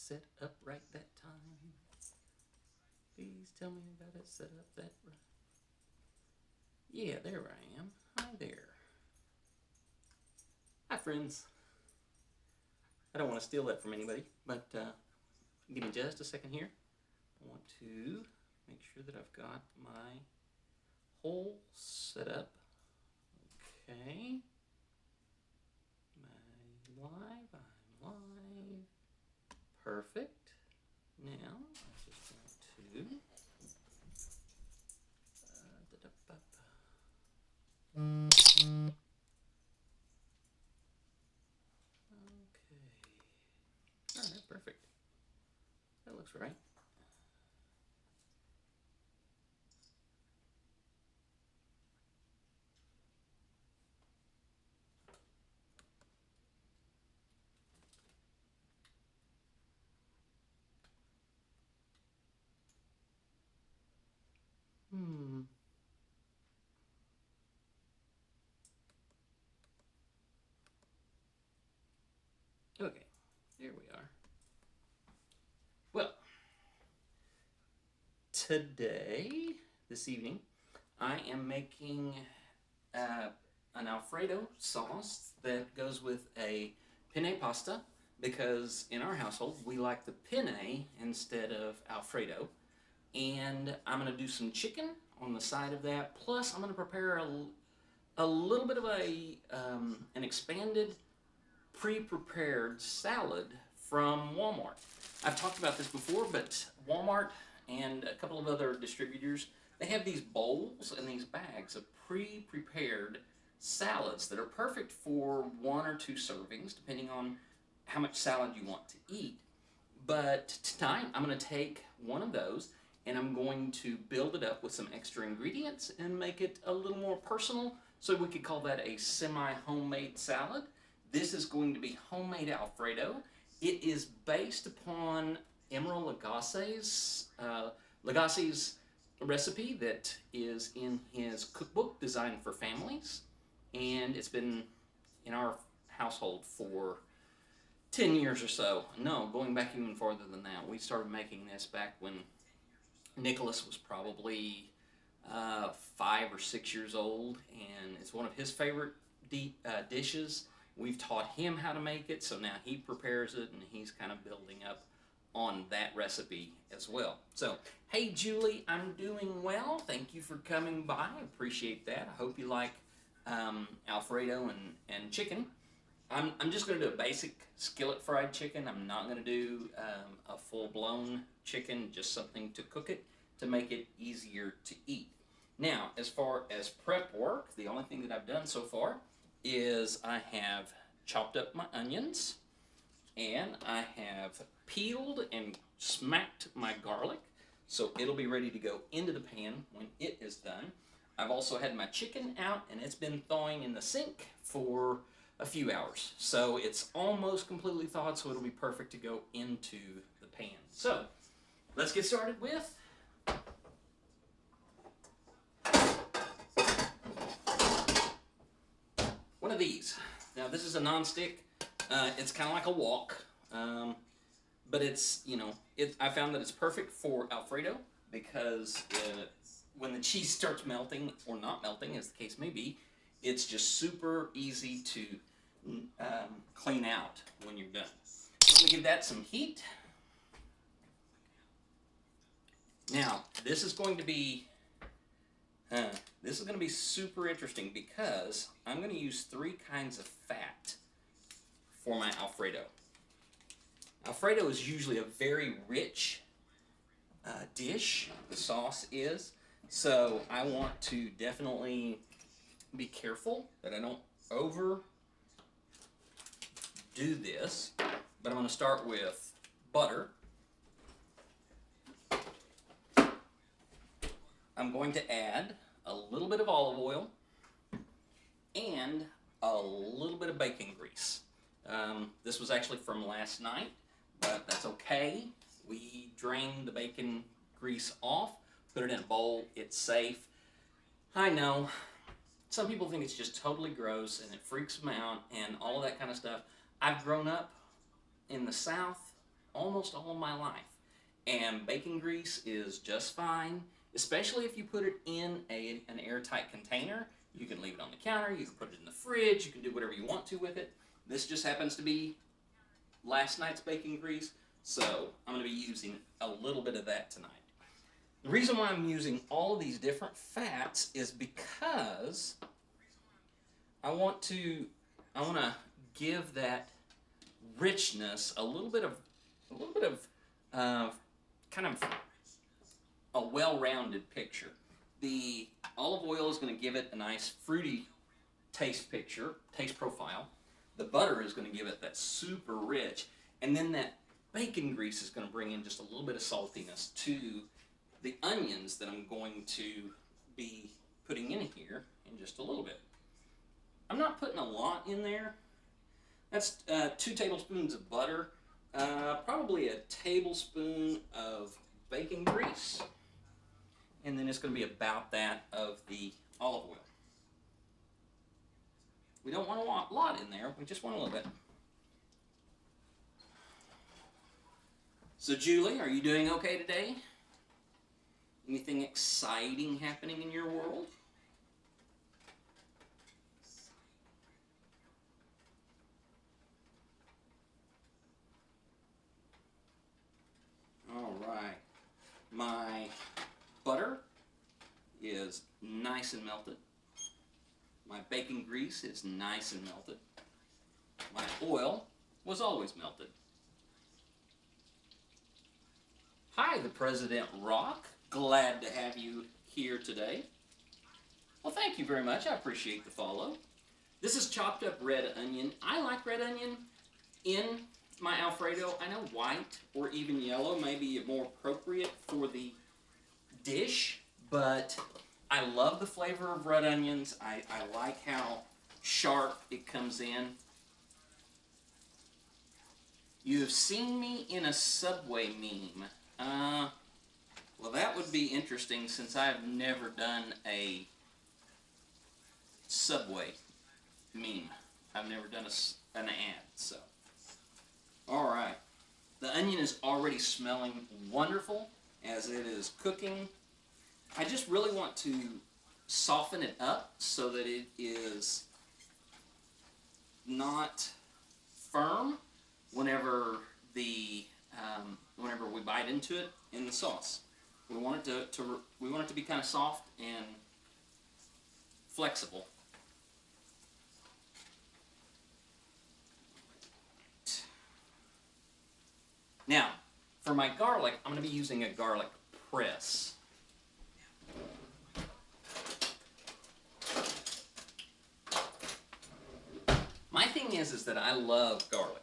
set up right that time? Please tell me I got it set up that right. Yeah, there I am. Hi there. Hi, friends. I don't want to steal that from anybody, but give me just a second here. I want to make sure that I've got my whole setup. Okay. I'm live. Perfect. Now, I just want to. Okay. Alright, perfect. That looks right. Hmm. Okay, here we are. Well, today, this evening, I am making uh, an Alfredo sauce that goes with a penne pasta because in our household we like the penne instead of Alfredo. And I'm going to do some chicken on the side of that. Plus, I'm going to prepare a little bit of an expanded pre-prepared salad from Walmart. I've talked about this before, but Walmart and a couple of other distributors, they have these bowls and these bags of pre-prepared salads that are perfect for 1 or 2 servings, depending on how much salad you want to eat. But tonight I'm going to take one of those and I'm going to build it up with some extra ingredients and make it a little more personal. So we could call that a semi-homemade salad. This is going to be homemade Alfredo. It is based upon Emeril Lagasse's recipe that is in his cookbook designed for families, and it's been in our household for 10 years or so. No, going back even farther than that. We started making this back when Nicholas was probably 5 or 6 years old, and it's one of his favorite dishes. We've taught him how to make it, so now he prepares it, and he's kind of building up on that recipe as well. So, hey Julie, I'm doing well. Thank you for coming by. I appreciate that. I hope you like Alfredo and chicken. I'm just going to do a basic skillet fried chicken. I'm not going to do a full blown chicken, just something to cook it to make it easier to eat. Now, as far as prep work, the only thing that I've done so far is I have chopped up my onions and I have peeled and smacked my garlic so it'll be ready to go into the pan when it is done. I've also had my chicken out and it's been thawing in the sink for a few hours. So it's almost completely thawed, so it'll be perfect to go into the pan. So let's get started with one of these. Now this is a non-stick. It's kind of like a wok, but it's, I found that it's perfect for Alfredo because when the cheese starts melting or not melting, as the case may be, it's just super easy to clean out when you're done. So I'm going to give that some heat. Now, this is going to be super interesting because I'm going to use 3 kinds of fat for my Alfredo. Alfredo is usually a very rich dish, the sauce is, so I want to definitely be careful that I don't overdo this, but I'm going to start with butter. I'm going to add a little bit of olive oil and a little bit of bacon grease. This was actually from last night, but that's okay. We drained the bacon grease off, put it in a bowl, it's safe. I know, some people think it's just totally gross and it freaks them out and all of that kind of stuff. I've grown up in the South almost all my life. And bacon grease is just fine, especially if you put it in an airtight container. You can leave it on the counter, you can put it in the fridge, you can do whatever you want to with it. This just happens to be last night's bacon grease, so I'm going to be using a little bit of that tonight. The reason why I'm using all of these different fats is because I want to give that richness a little bit of kind of a well-rounded picture. The olive oil is going to give it a nice fruity taste profile. The butter is going to give it that super rich, and then that bacon grease is going to bring in just a little bit of saltiness to the onions that I'm going to be putting in here in just a little bit. I'm not putting a lot in there. That's 2 tablespoons of butter, probably a tablespoon of bacon grease, and then it's going to be about that of the olive oil. We don't want a lot in there, we just want a little bit. So Julie, are you doing okay today? Anything exciting happening in your world? All right. My butter is nice and melted. My bacon grease is nice and melted. My oil was always melted. Hi, the President Rock. Glad to have you here today. Well, thank you very much. I appreciate the follow. This is chopped up red onion. I like red onion in my Alfredo. I know white or even yellow may be more appropriate for the dish, but I love the flavor of red onions. I like how sharp it comes in. You have seen me in a Subway meme. Well, that would be interesting since I have never done a Subway meme. I've never done an ad, so. All right. The onion is already smelling wonderful as it is cooking. I just really want to soften it up so that it is not firm whenever we bite into it in the sauce. We want it to be kind of soft and flexible. Now, for my garlic, I'm going to be using a garlic press. My thing is that I love garlic,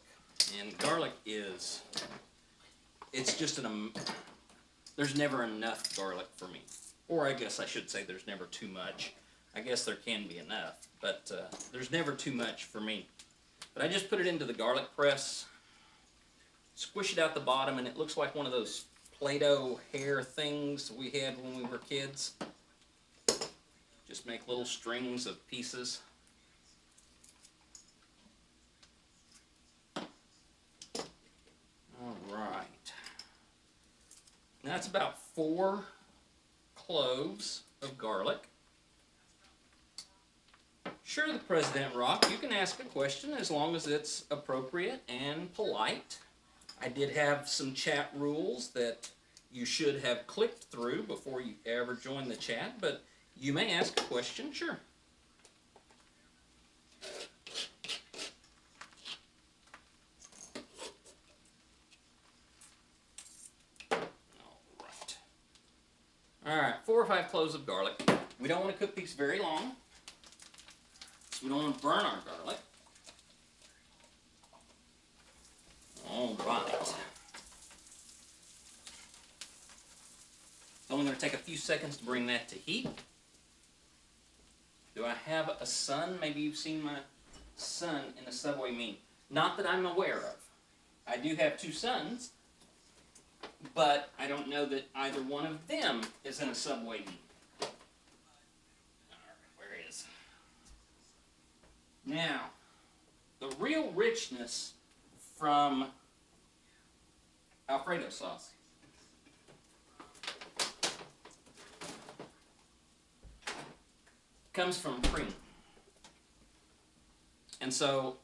and garlic is, it's just there's never enough garlic for me. Or I guess I should say there's never too much. I guess there can be enough, but there's never too much for me. But I just put it into the garlic press, squish it out the bottom, and it looks like one of those Play-Doh hair things we had when we were kids. Just make little strings of pieces. Alright. That's about 4 cloves of garlic. Sure, the President Rock, you can ask a question as long as it's appropriate and polite. I did have some chat rules that you should have clicked through before you ever join the chat, but you may ask a question, sure. Alright, 4 or 5 cloves of garlic. We don't want to cook these very long, so we don't want to burn our garlic. Alright. It's only going to take a few seconds to bring that to heat. Do I have a son? Maybe you've seen my son in a Subway meme. Not that I'm aware of. I do have 2 sons, but I don't know that either one of them is in a Subway meme. Alright, where is? Now, the real richness from Alfredo sauce. Comes from cream. And so,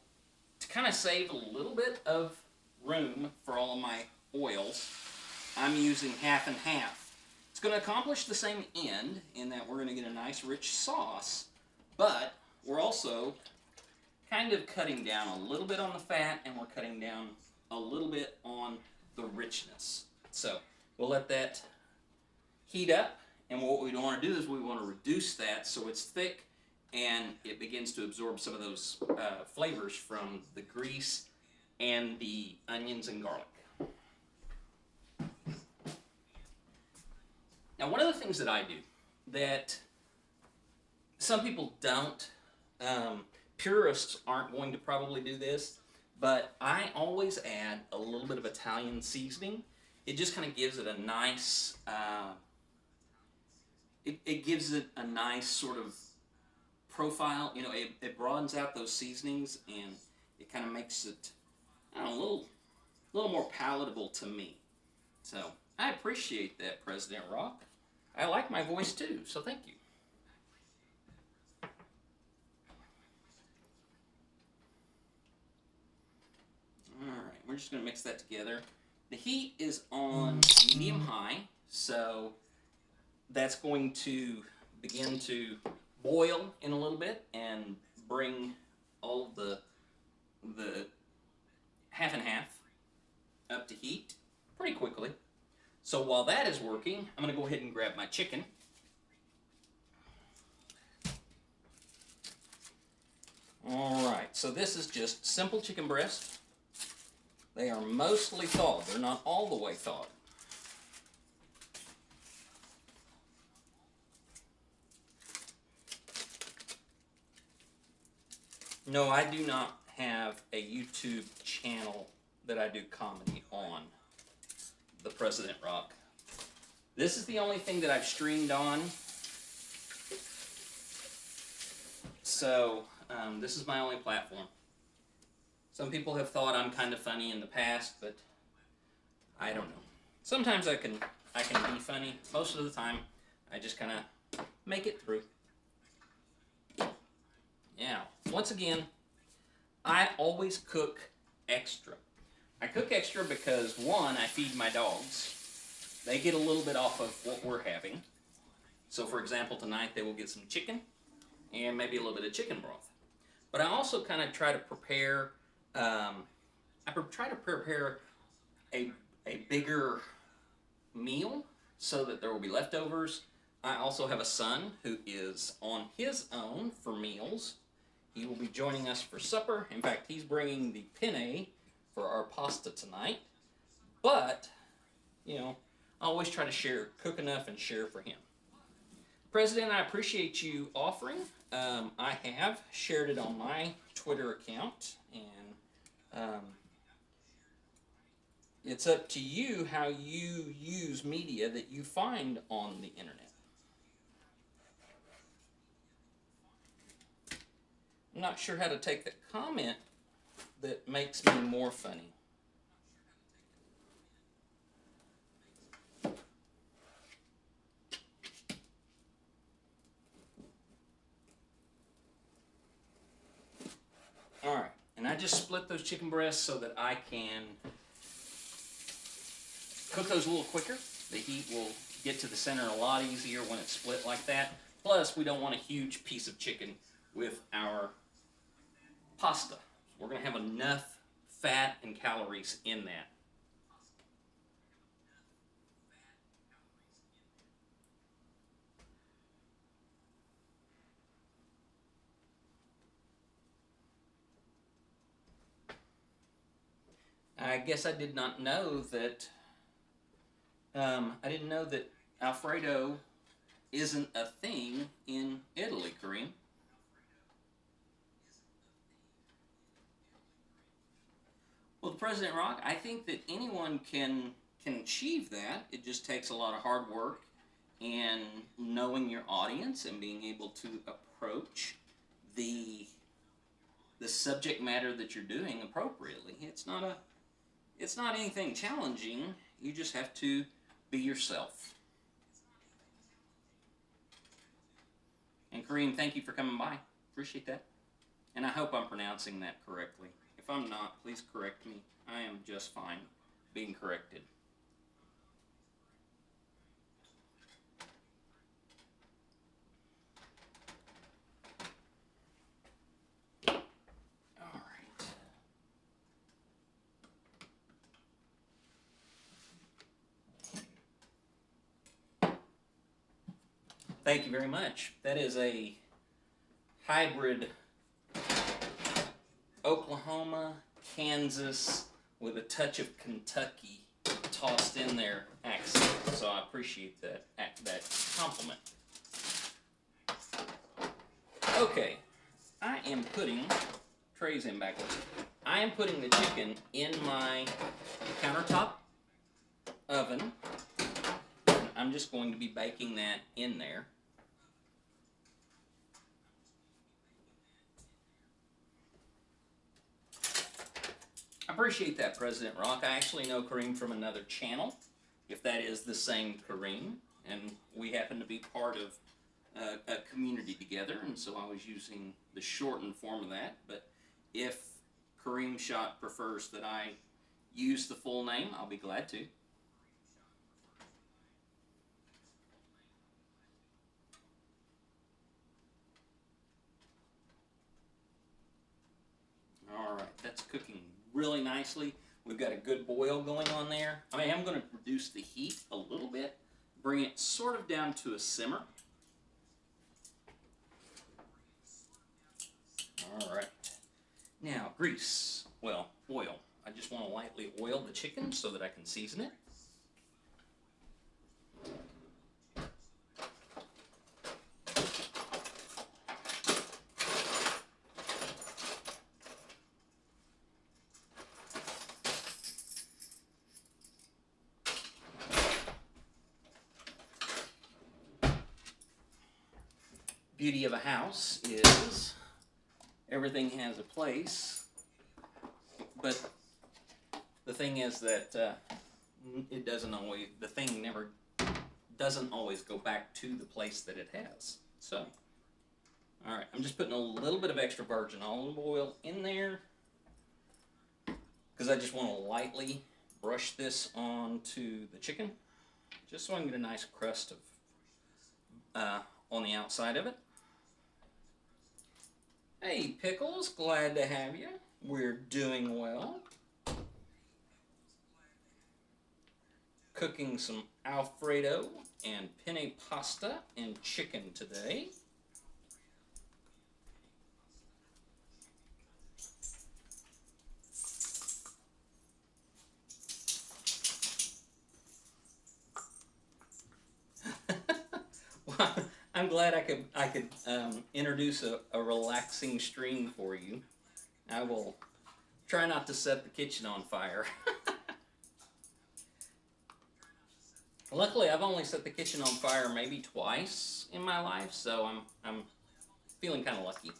to kind of save a little bit of room for all of my oils, I'm using half and half. It's going to accomplish the same end in that we're going to get a nice rich sauce, but we're also kind of cutting down a little bit on the fat, and we're cutting down a little bit on the richness. So we'll let that heat up, and what we want to do is we want to reduce that so it's thick and it begins to absorb some of those flavors from the grease and the onions and garlic. Now, one of the things that I do that some people don't, purists aren't going to probably do this, but I always add a little bit of Italian seasoning. It just kind of gives it a nice, it gives it a nice sort of profile. You know, it broadens out those seasonings, and it kind of makes it, I don't know, a little more palatable to me. So I appreciate that, President Rock. I like my voice too, so thank you. Alright, we're just going to mix that together. The heat is on medium-high, so that's going to begin to boil in a little bit and bring all of the half and half up to heat pretty quickly. So while that is working, I'm going to go ahead and grab my chicken. Alright, so this is just simple chicken breast. They are mostly thawed. They're not all the way thawed. No, I do not have a YouTube channel that I do comedy on, the President Rock. This is the only thing that I've streamed on. So, this is my only platform. Some people have thought I'm kind of funny in the past, but I don't know. Sometimes I can be funny. Most of the time, I just kind of make it through. Yeah. Once again, I always cook extra. I cook extra because, one, I feed my dogs. They get a little bit off of what we're having. So, for example, tonight they will get some chicken and maybe a little bit of chicken broth. But I also kind of try to prepare, a bigger meal so that there will be leftovers. I also have a son who is on his own for meals. He will be joining us for supper. In fact, he's bringing the penne for our pasta tonight. But, you know, I always try to cook enough and share for him. President, I appreciate you offering. I have shared it on my Twitter account, and it's up to you how you use media that you find on the internet. I'm not sure how to take the comment that makes me more funny. Alright, and I just split those chicken breasts so that I can cook those a little quicker. The heat will get to the center a lot easier when it's split like that. Plus, we don't want a huge piece of chicken with our pasta. We're going to have enough fat and calories in that. I guess I did not know that, I didn't know that Alfredo isn't a thing in Italy, Kareem. Well, President Rock, I think that anyone can achieve that. It just takes a lot of hard work and knowing your audience and being able to approach the subject matter that you're doing appropriately. It's not It's not anything challenging. You just have to be yourself. And Kareem, thank you for coming by. Appreciate that. And I hope I'm pronouncing that correctly. If I'm not, please correct me. I am just fine being corrected. Thank you very much. That is a hybrid Oklahoma, Kansas, with a touch of Kentucky tossed in there accent. So I appreciate that compliment. Okay, I am putting trays in backwards. I am putting the chicken in my countertop oven. I'm just going to be baking that in there. I appreciate that, President Rock. I actually know Kareem from another channel, if that is the same Kareem, and we happen to be part of a community together, and so I was using the shortened form of that. But if Kareem Shot prefers that I use the full name, I'll be glad to. All right, that's cooking really nicely. We've got a good boil going on there. I am going to reduce the heat a little bit, bring it sort of down to a simmer. All right. Now, grease. Well, oil. I just want to lightly oil the chicken so that I can season it. Beauty of a house is everything has a place, but the thing is that it doesn't always, the thing never doesn't always go back to the place that it has. So, all right, I'm just putting a little bit of extra virgin olive oil in there because I just want to lightly brush this onto the chicken, just so I can get a nice crust of on the outside of it. Hey, Pickles, glad to have you. We're doing well. Cooking some Alfredo and penne pasta and chicken today. Well, I'm glad I could introduce a relaxing stream for you. I will try not to set the kitchen on fire. Luckily, I've only set the kitchen on fire maybe twice in my life, so I'm feeling kind of lucky.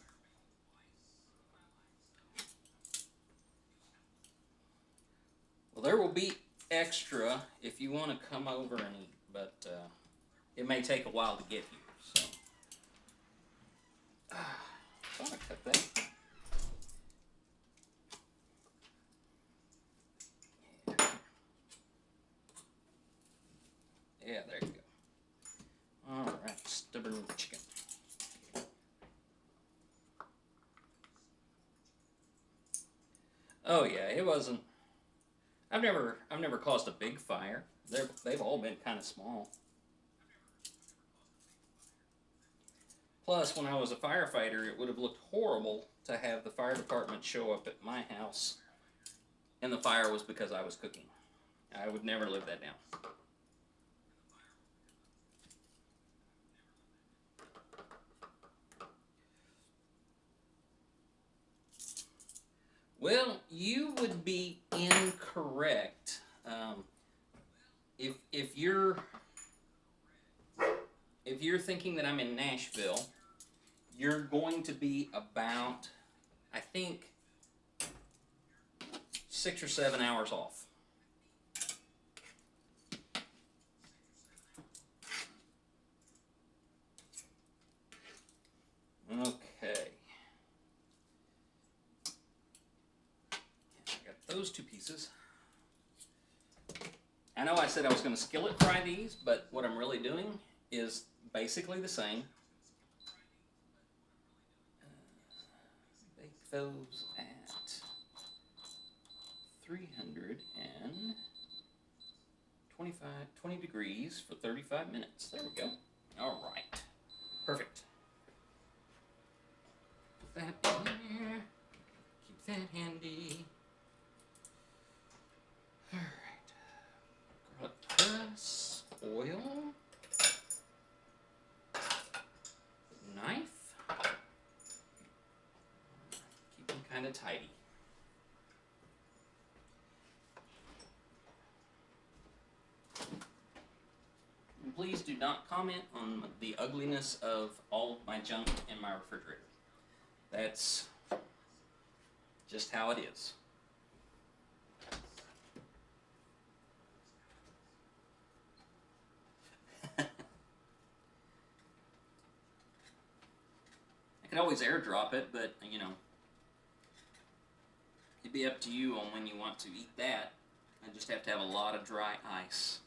Well, there will be extra if you want to come over and eat, but it may take a while to get here. So, I want to cut that. Yeah, there you go. All right, stubborn chicken. Oh yeah, it wasn't. I've never caused a big fire. They've all been kind of small. Plus, when I was a firefighter, it would have looked horrible to have the fire department show up at my house, and the fire was because I was cooking. I would never live that down. Well, you would be incorrect. If you're thinking that I'm in Nashville, you're going to be about, I think, 6 or 7 hours off. those two pieces. I know I said I was going to skillet fry these, but what I'm really doing is basically the same. Bake those at 320 degrees for 35 minutes. There we go. All right. Perfect. Put that in there. Keep that handy. All right. Garlic press, oil, knife. Keep them kind of tidy. And please do not comment on the ugliness of all of my junk in my refrigerator. That's just how it is. I could always airdrop it, but you know, it'd be up to you on when you want to eat that. I just have to have a lot of dry ice.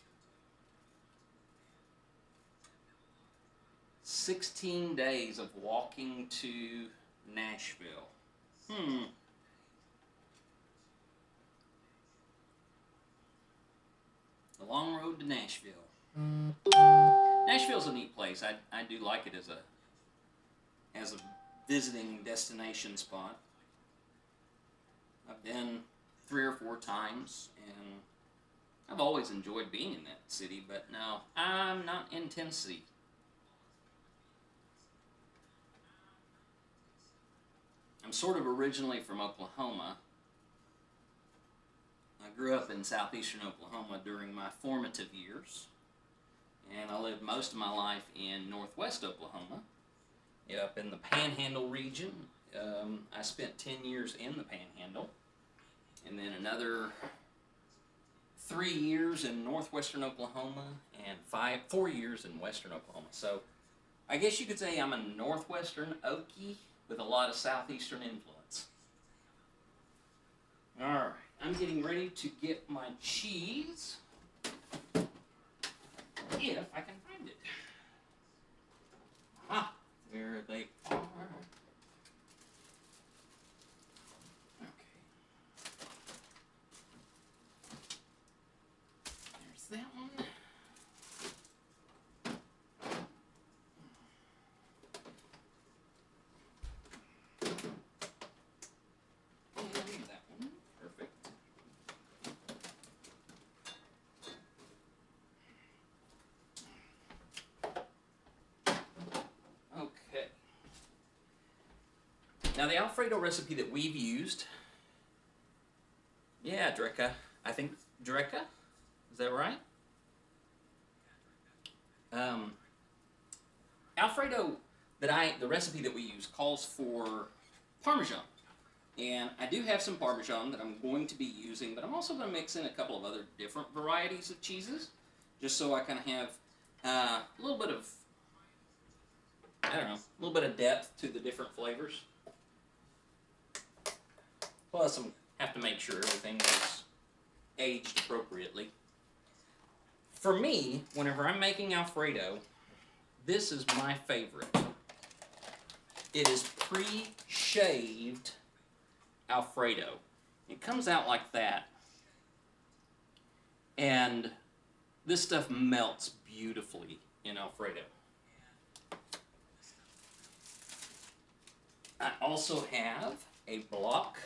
16 days of walking to Nashville. The long road to Nashville. Nashville's a neat place. I do like it as a visiting destination spot. I've been 3 or 4 times, and I've always enjoyed being in that city, but no, I'm not in Tennessee. I'm sort of originally from Oklahoma. I grew up in southeastern Oklahoma during my formative years, and I lived most of my life in northwest Oklahoma, up in the Panhandle region. I spent 10 years in the Panhandle, and then another 3 years in northwestern Oklahoma, and 4 years in western Oklahoma. So I guess you could say I'm a northwestern Okie with a lot of southeastern influence. All right, I'm getting ready to get my cheese, if I can find it. Ah, there they are. Okay. There's that one. Now the Alfredo recipe that we've used, yeah, Drecka, I think Drecka, is that right? Alfredo, the recipe that we use calls for Parmesan, and I do have some Parmesan that I'm going to be using, but I'm also going to mix in a couple of other different varieties of cheeses, just so I kind of have a little bit of, I don't know, a little bit of depth to the different flavors. Plus, I have to make sure everything is aged appropriately. For me, whenever I'm making Alfredo, this is my favorite. It is pre-shaved Alfredo. It comes out like that. And this stuff melts beautifully in Alfredo. I also have a block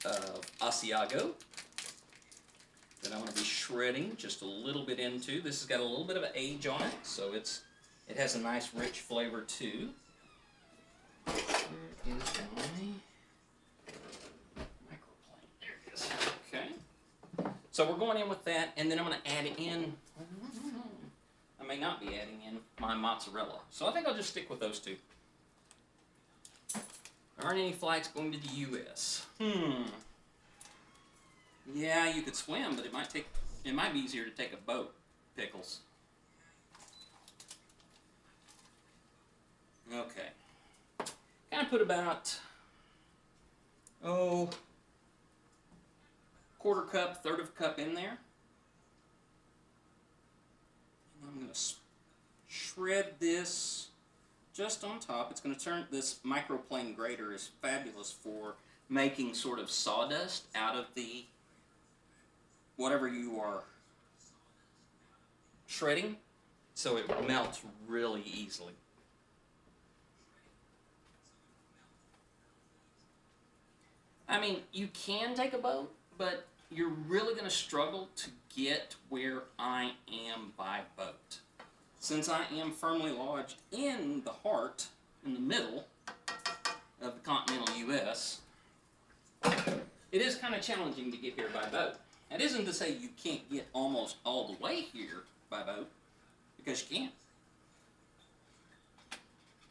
of Asiago that I'm going to be shredding just a little bit into. This has got a little bit of an age on it, so it has a nice rich flavor too. Where is my microplane? There it is. Okay. So we're going in with that, and then I'm going to add in, I may not be adding in my mozzarella. So I think I'll just stick with those two. There aren't any flights going to the U.S. Yeah, you could swim, but it might be easier to take a boat. Pickles. Okay. Kind of put about quarter cup, third of a cup in there. And I'm going to shred this just on top. It's going to turn, this microplane grater is fabulous for making sort of sawdust out of the whatever you are shredding, so it melts really easily. I mean, you can take a boat, but you're really going to struggle to get where I am by boat. Since I am firmly lodged in the heart, in the middle of the continental U.S., it is kind of challenging to get here by boat. That isn't to say you can't get almost all the way here by boat, because you can.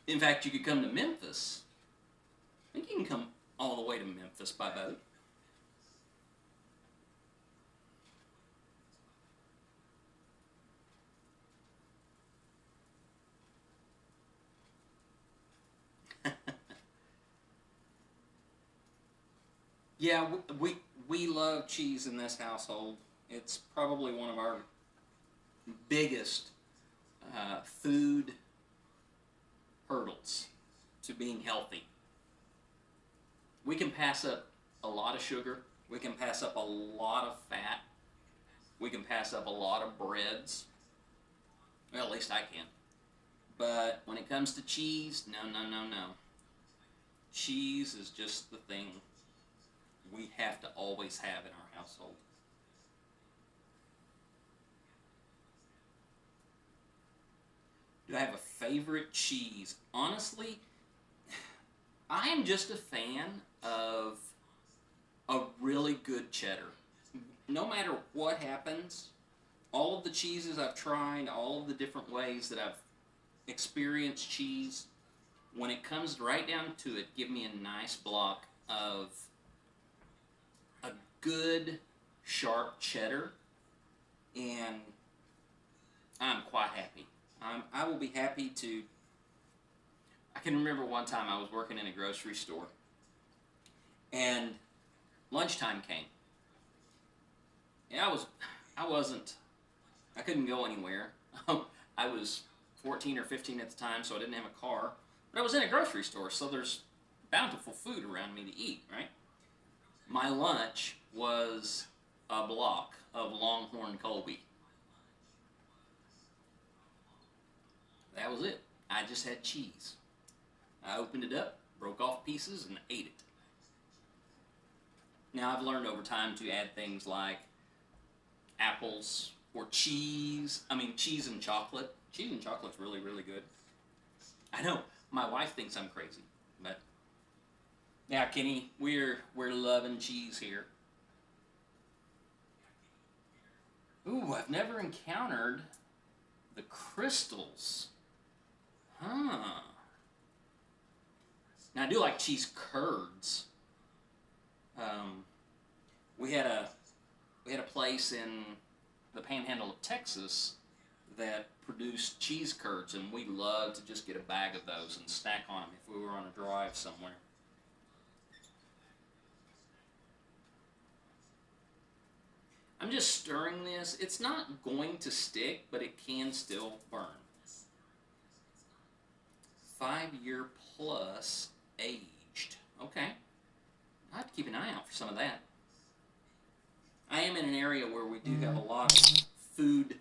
In fact, you could come to Memphis. I think you can come all the way to Memphis by boat. Yeah, we love cheese in this household. It's probably one of our biggest food hurdles to being healthy. We can pass up a lot of sugar. We can pass up a lot of fat. We can pass up a lot of breads. Well, at least I can. But when it comes to cheese, no, no, no, no. Cheese is just the thing we have to always have in our household. Do I have a favorite cheese? Honestly, I am just a fan of a really good cheddar. No matter what happens, all of the cheeses I've tried, all of the different ways that I've experienced cheese, when it comes right down to it, give me a nice block of a good, sharp cheddar, and I'm quite happy. I will be happy to. I can remember one time I was working in a grocery store, and lunchtime came. And I couldn't go anywhere. I was 14 or 15 at the time, so I didn't have a car. But I was in a grocery store, so there's bountiful food around me to eat, right? My lunch was a block of Longhorn Colby. That was it. I just had cheese. I opened it up, broke off pieces, and ate it. Now, I've learned over time to add things like apples or cheese. I mean, cheese and chocolate. Cheese and chocolate's really, really good. I know, my wife thinks I'm crazy, but yeah, Kenny, we're loving cheese here. Ooh, I've never encountered the crystals. Huh. Now, I do like cheese curds. We had a place in the Panhandle of Texas that produced cheese curds, and we loved to just get a bag of those and snack on them if we were on a drive somewhere. I'm just stirring this. It's not going to stick, but it can still burn. 5-year plus aged. Okay. I have to keep an eye out for some of that. I am in an area where we do have a lot of food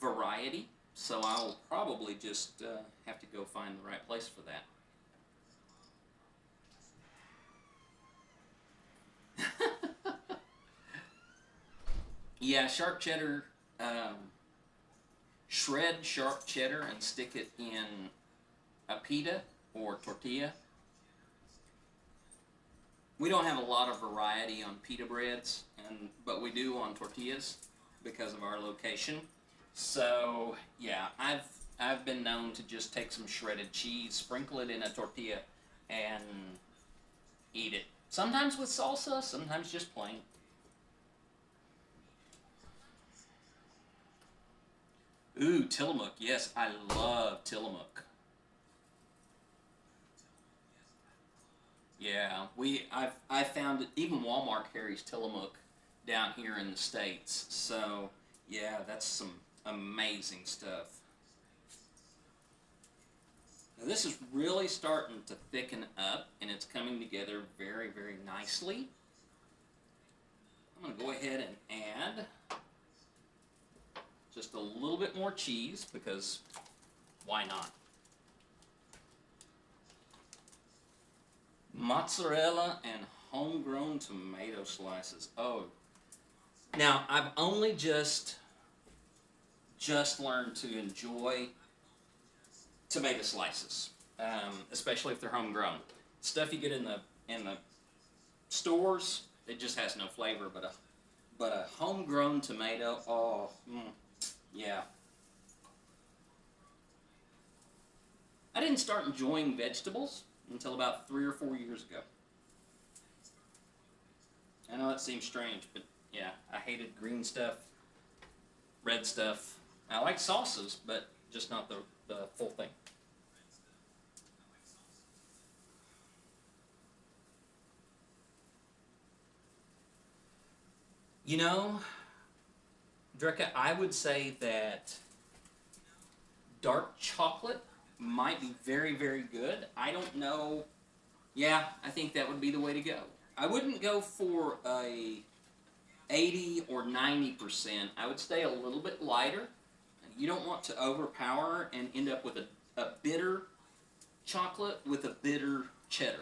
variety, so I'll probably just have to go find the right place for that. Yeah, sharp cheddar, shred sharp cheddar and stick it in a pita or tortilla. We don't have a lot of variety on pita breads, but we do on tortillas because of our location. So yeah, I've been known to just take some shredded cheese, sprinkle it in a tortilla, and eat it. Sometimes with salsa, sometimes just plain. Ooh, Tillamook. Yes, I love Tillamook. Yeah, I found it. Even Walmart carries Tillamook down here in the States. So yeah, that's some amazing stuff. Now this is really starting to thicken up, and it's coming together very, very nicely. I'm going to go ahead and add just a little bit more cheese, because why not? Mozzarella and homegrown tomato slices. Oh, now I've only just learned to enjoy tomato slices, especially if they're homegrown. Stuff you get in the stores, it just has no flavor. But a homegrown tomato, oh, yeah. I didn't start enjoying vegetables until about 3 or 4 years ago. I know that seems strange, but yeah, I hated green stuff, red stuff. I like sauces, but just not the full thing. You know, Drecka, I would say that dark chocolate might be very, very good. I don't know. Yeah, I think that would be the way to go. I wouldn't go for a 80 or 90%. I would stay a little bit lighter. You don't want to overpower and end up with a bitter chocolate with a bitter cheddar.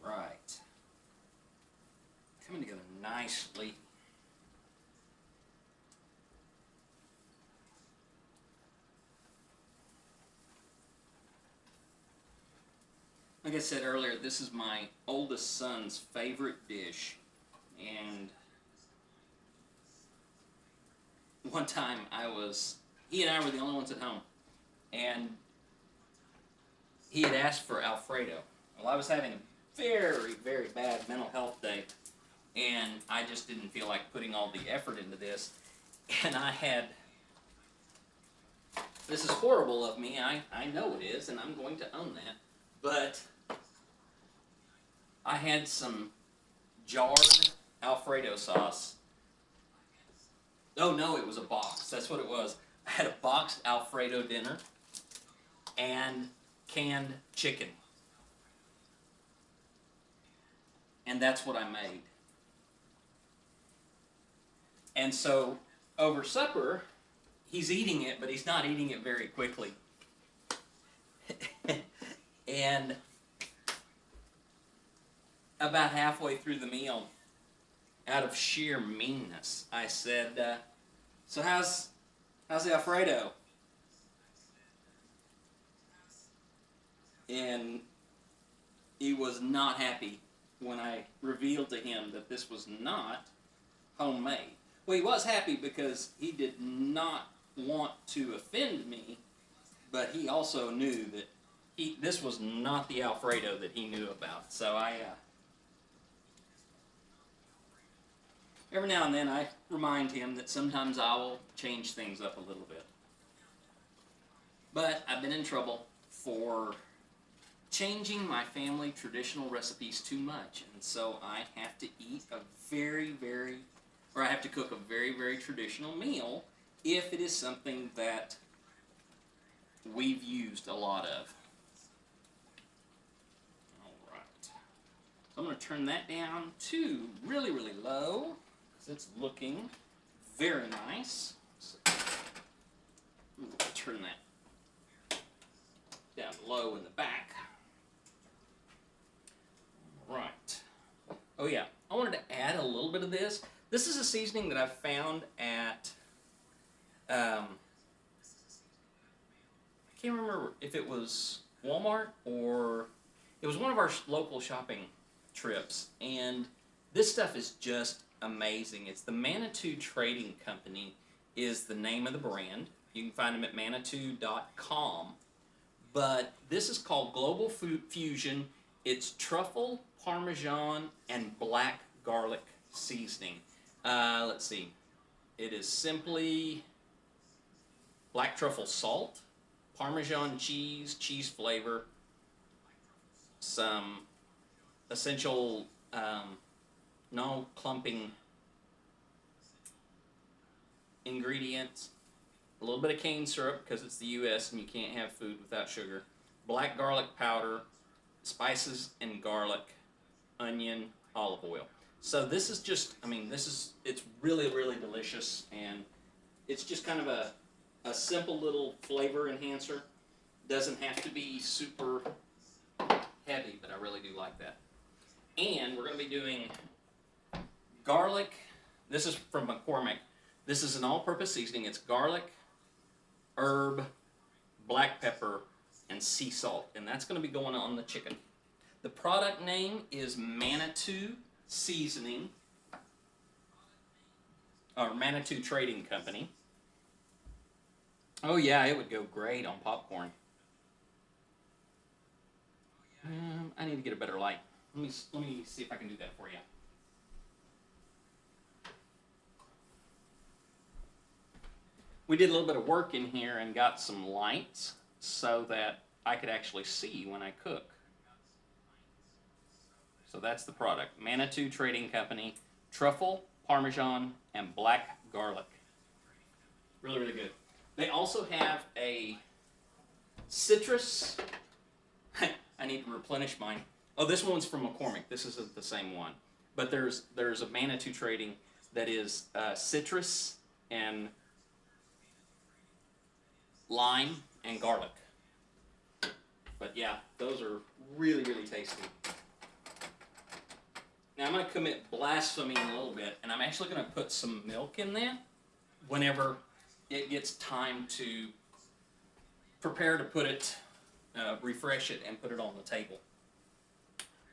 All right. Coming together nicely. Like I said earlier, this is my oldest son's favorite dish. And one time he and I were the only ones at home. And he had asked for Alfredo. Well, I was having a very, very bad mental health day. And I just didn't feel like putting all the effort into this. And this is horrible of me, I know it is, and I'm going to own that. But I had some jarred Alfredo sauce. Oh no, it was a box. That's what it was. I had a boxed Alfredo dinner and canned chicken. And that's what I made. And so over supper, he's eating it, but he's not eating it very quickly. And about halfway through the meal, out of sheer meanness, I said, "So how's the Alfredo?" And he was not happy when I revealed to him that this was not homemade. Well, he was happy because he did not want to offend me, but he also knew that this was not the Alfredo that he knew about. So every now and then I remind him that sometimes I will change things up a little bit. But I've been in trouble for changing my family traditional recipes too much, and so I have to eat I have to cook a very, very traditional meal if it is something that we've used a lot of. Alright. So I'm going to turn that down to really, really low, because it's looking very nice. So, turn that down low in the back. Right. Oh yeah, I wanted to add a little bit of this. This is a seasoning that I found at, I can't remember if it was Walmart or it was one of our local shopping trips. And this stuff is just amazing. It's the Manitou Trading Company is the name of the brand. You can find them at manitou.com. but this is called Global Fusion. It's truffle, parmesan, and black garlic seasoning. Let's see. It is simply black truffle salt, parmesan cheese, cheese flavor, some essential no clumping ingredients, a little bit of cane syrup because it's the US and you can't have food without sugar, black garlic powder, spices and garlic, onion, olive oil. So this is just, it's really, really delicious, and it's just kind of a simple little flavor enhancer. Doesn't have to be super heavy, but I really do like that. And we're going to be doing garlic. This is from McCormick. This is an all-purpose seasoning. It's garlic, herb, black pepper, and sea salt. And that's going to be going on the chicken. The product name is Manitou Seasoning, or Manitou Trading Company. Oh yeah, it would go great on popcorn. I need to get a better light. Let me see if I can do that for you. We did a little bit of work in here and got some lights so that I could actually see when I cook. So that's the product. Manitou Trading Company, truffle, parmesan, and black garlic. Really, really good. They also have a citrus. I need to replenish mine. Oh, this one's from McCormick. This isn't the same one. But there's a Manitou Trading that is citrus and lime and garlic. But yeah, those are really, really tasty. Now I'm going to commit blasphemy in a little bit, and I'm actually going to put some milk in there whenever it gets time to prepare to put it, refresh it, and put it on the table.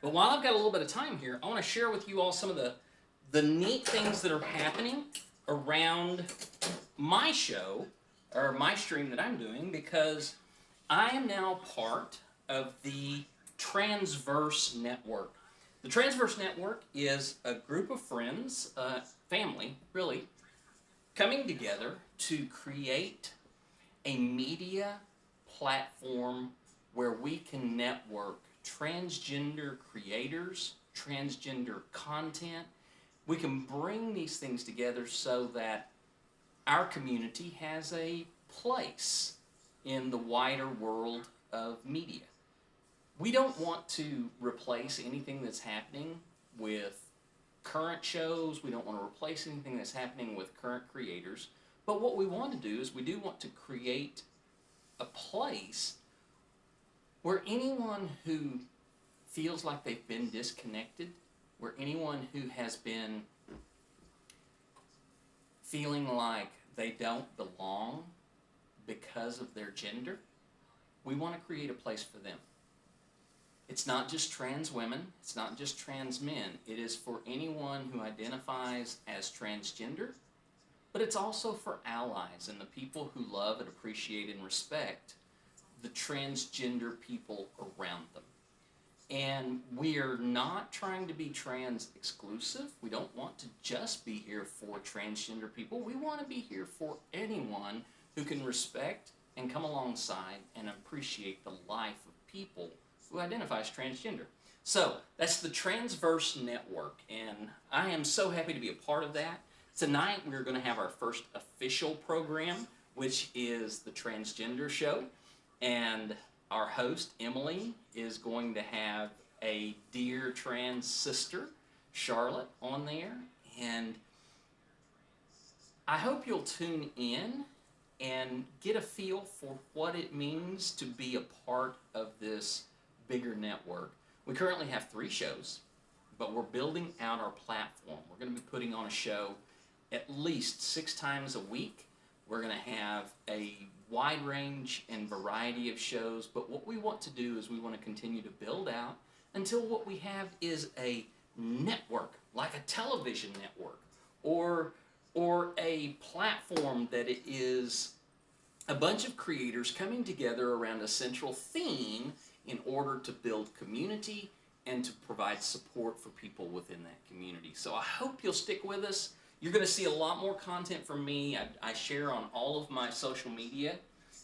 But while I've got a little bit of time here, I want to share with you all some of the neat things that are happening around my show, or my stream that I'm doing, because I am now part of the Transverse Network. The Transverse Network is a group of friends, family, really, coming together to create a media platform where we can network transgender creators, transgender content. We can bring these things together so that our community has a place in the wider world of media. We don't want to replace anything that's happening with current shows. We don't want to replace anything that's happening with current creators. But what we want to do is we do want to create a place where anyone who feels like they've been disconnected, where anyone who has been feeling like they don't belong because of their gender, we want to create a place for them. It's not just trans women, it's not just trans men, it is for anyone who identifies as transgender, but it's also for allies and the people who love and appreciate and respect the transgender people around them. And we are not trying to be trans exclusive. We don't want to just be here for transgender people. We want to be here for anyone who can respect and come alongside and appreciate the life of people who identify as transgender. So that's the Transverse Network, and I am so happy to be a part of that. Tonight we're going to have our first official program, which is the Transgender Show, and our host, Emily, is going to have a dear trans sister, Charlotte, on there, and I hope you'll tune in and get a feel for what it means to be a part of this bigger network. We currently have 3 shows, but we're building out our platform. We're going to be putting on a show at least 6 times a week. We're going to have a wide range and variety of shows, but what we want to do is we want to continue to build out until what we have is a network, like a television network, or a platform that it is a bunch of creators coming together around a central theme in order to build community and to provide support for people within that community. So I hope you'll stick with us. You're going to see a lot more content from me. I share on all of my social media.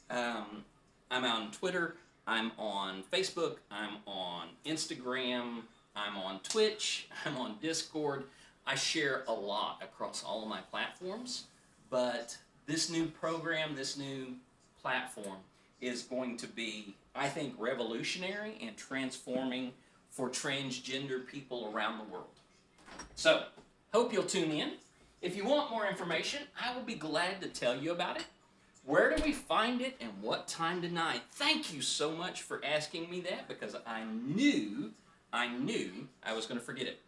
I'm on Twitter, I'm on Facebook, I'm on Instagram, I'm on Twitch, I'm on Discord. I share a lot across all of my platforms, but this new program, this new platform is going to be, I think, revolutionary and transforming for transgender people around the world. So, hope you'll tune in. If you want more information, I will be glad to tell you about it. Where do we find it and what time tonight? Thank you so much for asking me that, because I knew I was going to forget it.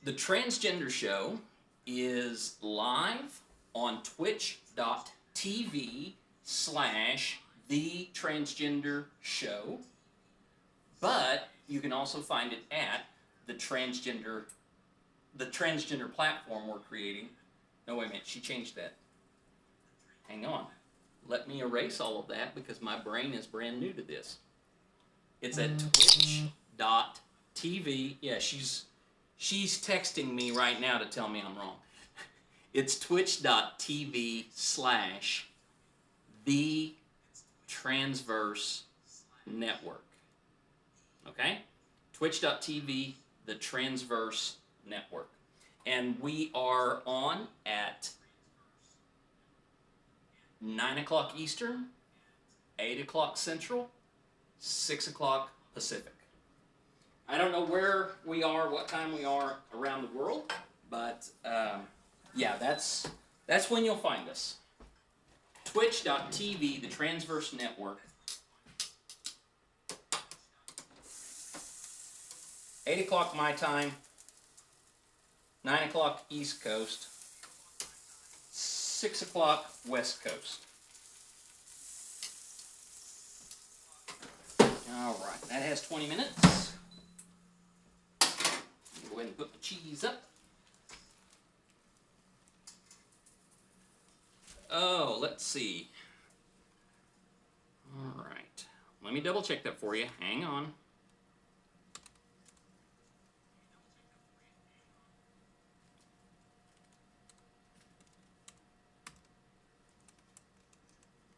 The Transgender Show is live on twitch.tv/The Transgender Show, but you can also find it at the transgender platform we're creating. No, wait a minute, she changed that. Hang on. Let me erase all of that because my brain is brand new to this. It's at twitch.tv. Yeah, she's texting me right now to tell me I'm wrong. It's twitch.tv/The Transverse Network. Okay? Twitch.tv, The Transverse Network. And we are on at 9 o'clock Eastern, 8 o'clock Central, 6 o'clock Pacific. I don't know where we are, what time we are around the world, but yeah, that's when you'll find us. Twitch.tv, The Transverse Network. 8 o'clock my time, 9 o'clock East Coast, 6 o'clock West Coast. All right, that has 20 minutes. Go ahead and put the cheese up. Oh, let's see. All right, let me double check that for you. Hang on.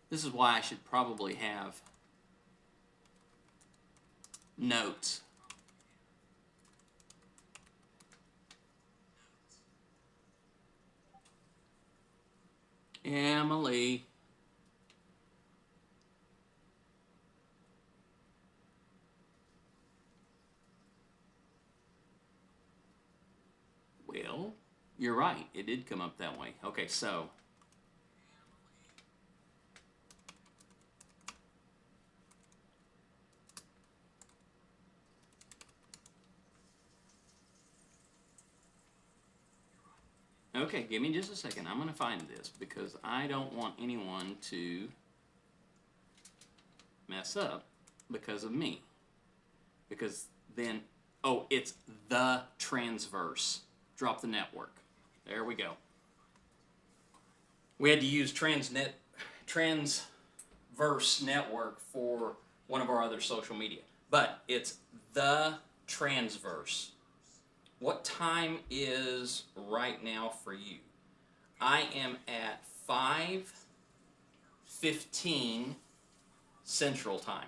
This is why I should probably have notes. Emily. Well, you're right. It did come up that way. Okay, so okay, give me just a second. I'm going to find this because I don't want anyone to mess up because of me. Because then, oh, it's The Transverse. Drop the network. There we go. We had to use Transverse Network for one of our other social media. But it's The Transverse. What time is right now for you? I am at 5:15 Central Time.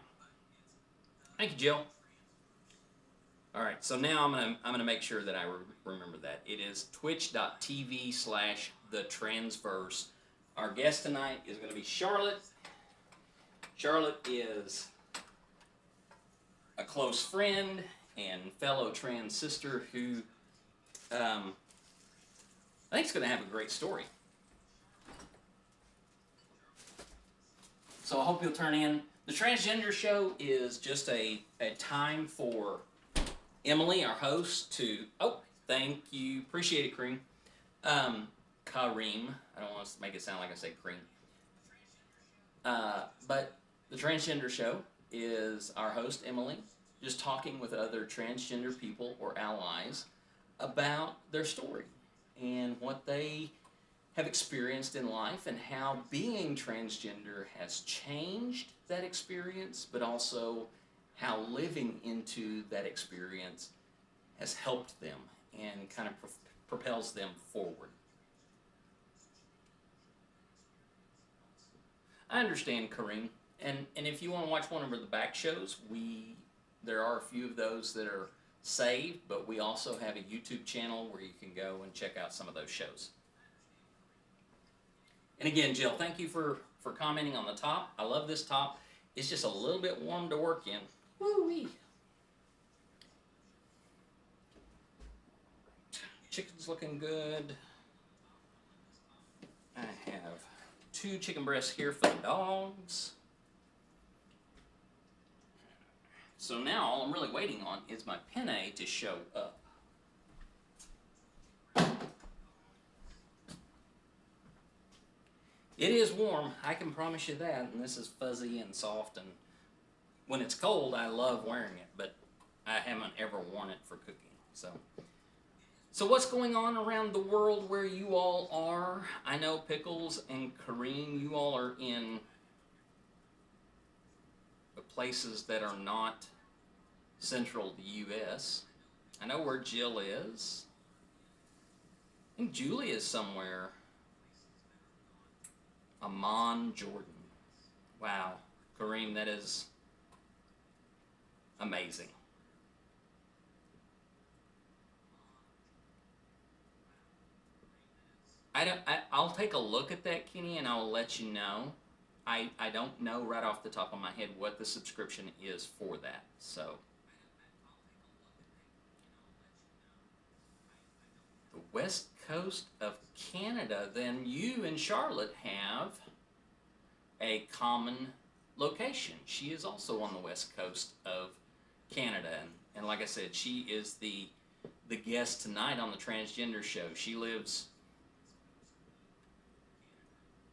Thank you, Jill. All right, so now I'm gonna make sure that I remember that. It is twitch.tv/The Transverse. Our guest tonight is going to be Charlotte. Charlotte is a close friend and fellow trans sister who I think is going to have a great story. So I hope you'll turn in. The Transgender Show is just a time for Emily, our host, to... Oh, thank you. Appreciate it, Kareem. Kareem. I don't want to make it sound like I say cream. But the Transgender Show is our host, Emily, just talking with other transgender people or allies about their story and what they have experienced in life and how being transgender has changed that experience, but also how living into that experience has helped them and kind of propels them forward. I understand, Kareem, and if you want to watch one of the back shows, there are a few of those that are saved, but we also have a YouTube channel where you can go and check out some of those shows. And again, Jill, thank you for commenting on the top. I love this top. It's just a little bit warm to work in. Woo-wee. Chicken's looking good. I have 2 chicken breasts here for the dogs. So now all I'm really waiting on is my penne to show up. It is warm, I can promise you that, and this is fuzzy and soft, and when it's cold I love wearing it, but I haven't ever worn it for cooking. So what's going on around the world where you all are? I know Pickles and Kareem, you all are in the places that are not central to the U.S. I know where Jill is. I think Julie is somewhere. Amman, Jordan. Wow, Kareem, that is amazing. I'll take a look at that, Kenny, and I'll let you know. I don't know right off the top of my head what the subscription is for that. So the west coast of Canada, then you and Charlotte have a common location. She is also on the west coast of Canada, and like I said, she is the guest tonight on the transgender show. She lives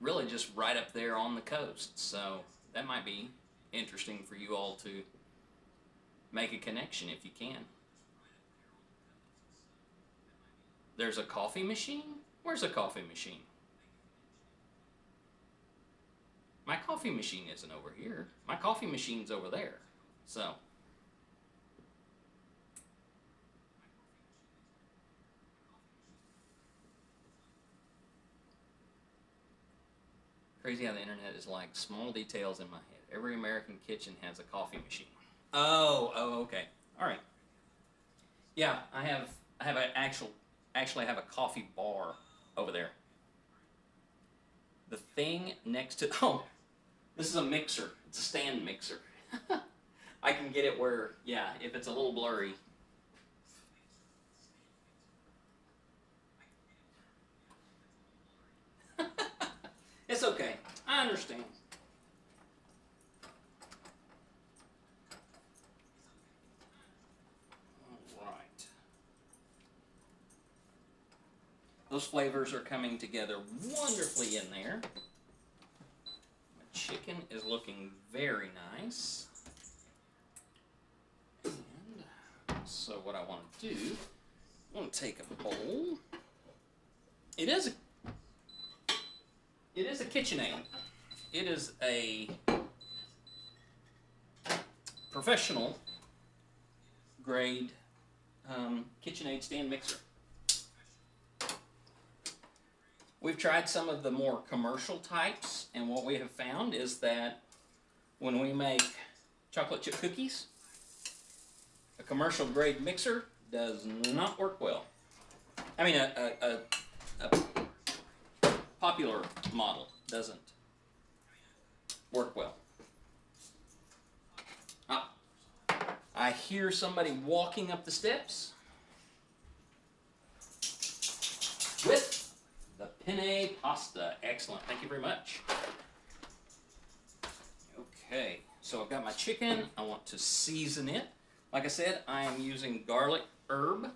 really just right up there on the coast, so that might be interesting for you all to make a connection if you can. There's a coffee machine? Where's a coffee machine? My coffee machine isn't over here. My coffee machine's over there. So crazy how the internet is like small details in my head. Every American kitchen has a coffee machine. Oh, okay. All right. Yeah, I have actually have a coffee bar over there. The thing next to, oh, this is a mixer. It's a stand mixer. I can get it where, yeah, if it's a little blurry. It's okay. I understand. All right. Those flavors are coming together wonderfully in there. My chicken is looking very nice. And so what I want to do, I want to take a bowl. It is a KitchenAid. It is a professional grade KitchenAid stand mixer. We've tried some of the more commercial types, and what we have found is that when we make chocolate chip cookies, a commercial grade mixer does not work well. I mean, a popular model doesn't work well. Ah, I hear somebody walking up the steps with the penne pasta. Excellent. Thank you very much. Okay, so I've got my chicken. I want to season it. Like I said, I am using garlic, herb,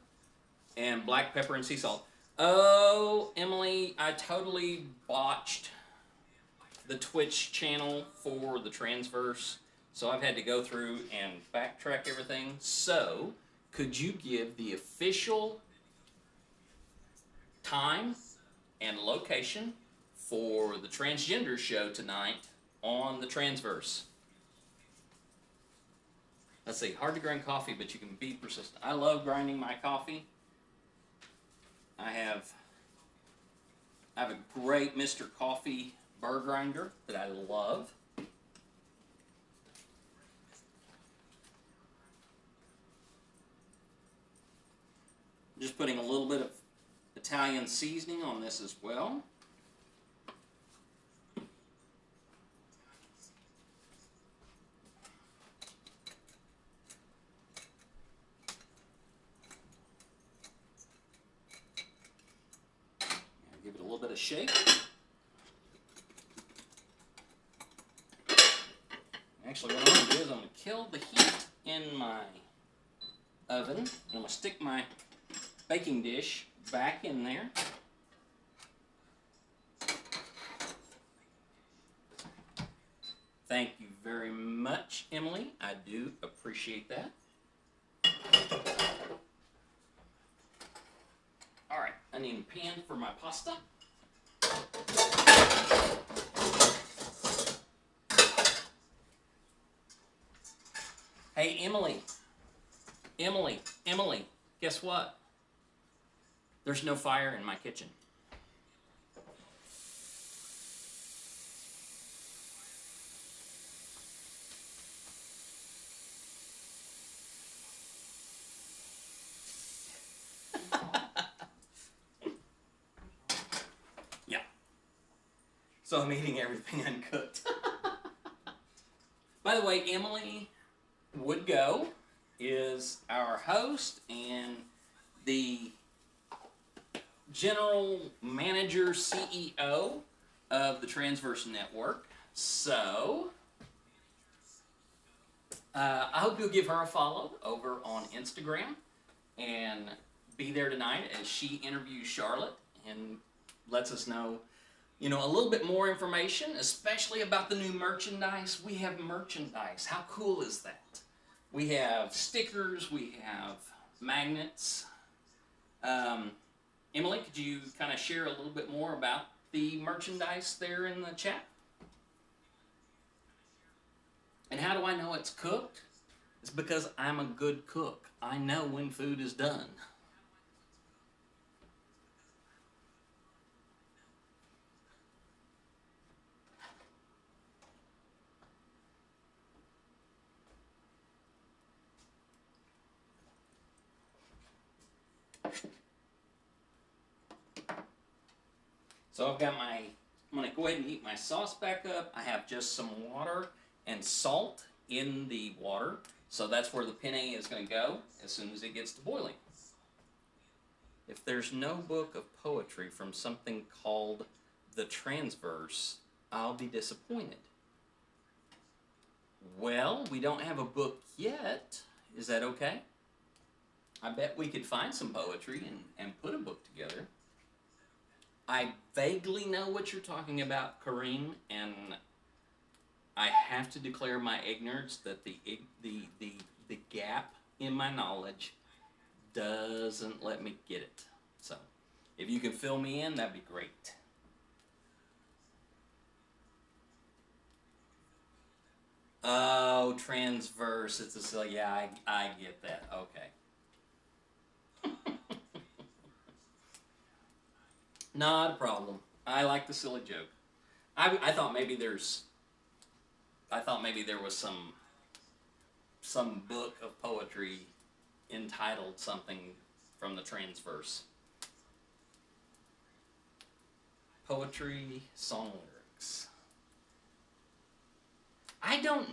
and black pepper and sea salt. Oh, Emily, I totally botched the Twitch channel for the Transverse, so I've had to go through and backtrack everything. So, could you give the official time and location for the transgender show tonight on the Transverse. Let's see, hard to grind coffee, but you can be persistent. I love grinding my coffee. I have a great Mr. Coffee burr grinder that I love. Just putting a little bit of Italian seasoning on this as well. Give it a little bit of shake. Actually, what I'm going to do is I'm going to kill the heat in my oven. And I'm going to stick my baking dish back in there. Thank you very much, Emily. I do appreciate that. All right, I need a pan for my pasta. Hey, Emily, guess what? There's no fire in my kitchen. Yeah. So I'm eating everything uncooked. By the way, Emily Woodgo is our host and the general manager, CEO of the Transverse Network. So, I hope you'll give her a follow over on Instagram and be there tonight as she interviews Charlotte and lets us know, a little bit more information, especially about the new merchandise. We have merchandise. How cool is that? We have stickers, we have magnets. Emily, could you kind of share a little bit more about the merchandise there in the chat? And how do I know it's cooked? It's because I'm a good cook. I know when food is done. So I'm going to go ahead and heat my sauce back up. I have just some water and salt in the water. So that's where the penne is going to go as soon as it gets to boiling. If there's no book of poetry from something called the Transverse, I'll be disappointed. Well, we don't have a book yet. Is that okay? I bet we could find some poetry and put a book together. I vaguely know what you're talking about, Kareem, and I have to declare my ignorance that the gap in my knowledge doesn't let me get it. So, if you can fill me in, that'd be great. Oh, Transverse. It's a yeah. I get that. Okay. Not a problem. I like the silly joke. I thought maybe there was some book of poetry entitled something from the Transverse. Poetry, song lyrics. I know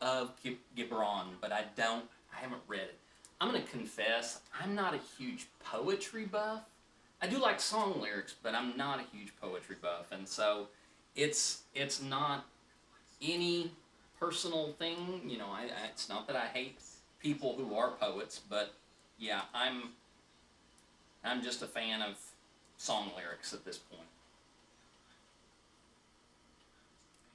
of Gibran, but I haven't read it. I'm going to confess, I'm not a huge poetry buff. I do like song lyrics, but I'm not a huge poetry buff. And so it's not any personal thing. It's not that I hate people who are poets, but yeah, I'm just a fan of song lyrics at this point.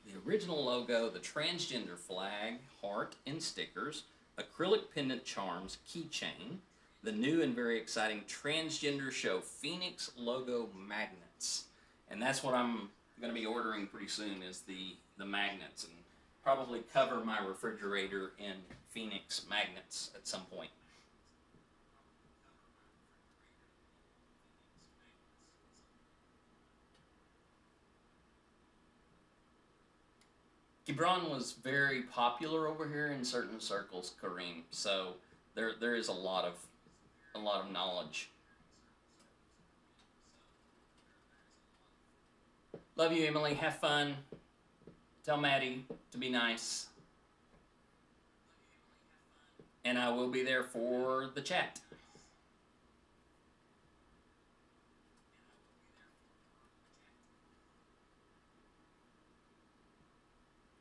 The original logo, the transgender flag, heart, and stickers, acrylic pendant charms, keychain, the new and very exciting transgender show, Phoenix logo magnets. And that's what I'm going to be ordering pretty soon, is the magnets, and probably cover my refrigerator in Phoenix magnets at some point. Gibran was very popular over here in certain circles, Kareem. So there is a lot of knowledge. Love you, Emily. Have fun. Tell Maddie to be nice. And I will be there for the chat.